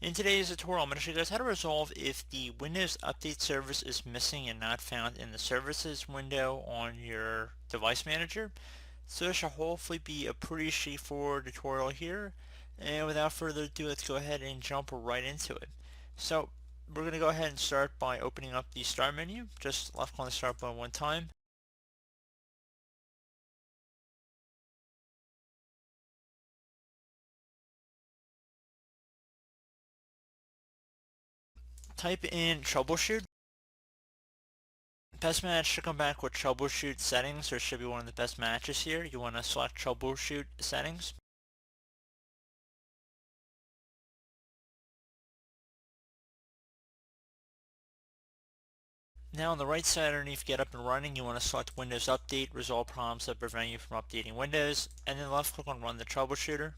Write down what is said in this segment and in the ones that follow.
In today's tutorial, I'm going to show you guys how to resolve if the Windows Update service is missing and not found in the services window on your device manager. So this should hopefully be a pretty straightforward tutorial here. And without further ado, let's go ahead and jump right into it. So we're going to go ahead and start by opening up the Start menu. Just left click on the Start button one time. Type in Troubleshoot. Best match should come back with Troubleshoot Settings, or should be one of the best matches here. You want to select Troubleshoot Settings. Now on the right side underneath Get Up and Running, you want to select Windows Update, resolve problems that prevent you from updating Windows, and then left click on Run the Troubleshooter.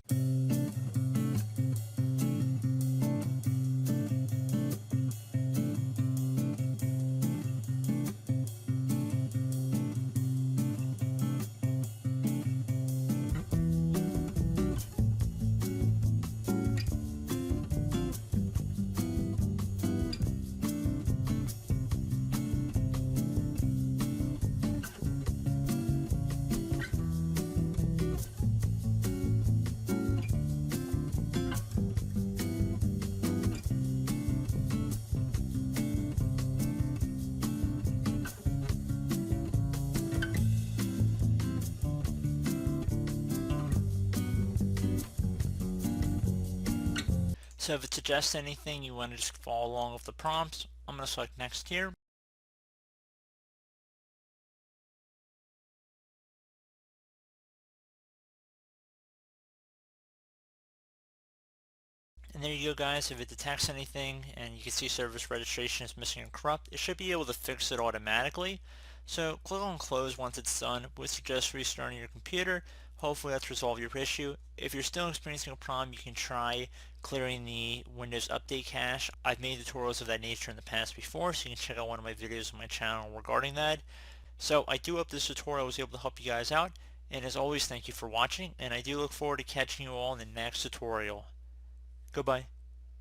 So if it suggests anything, you want to just follow along with the prompts. I'm going to select Next here. And there you go, guys. If it detects anything and you can see service registration is missing or corrupt, it should be able to fix it automatically. So click on Close once it's done. Would suggest restarting your computer. Hopefully that's resolved your issue. If you're still experiencing a problem, you can try clearing the Windows Update cache. I've made tutorials of that nature in the past before, so you can check out one of my videos on my channel regarding that. So I do hope this tutorial was able to help you guys out. And as always, thank you for watching, and I do look forward to catching you all in the next tutorial. Goodbye.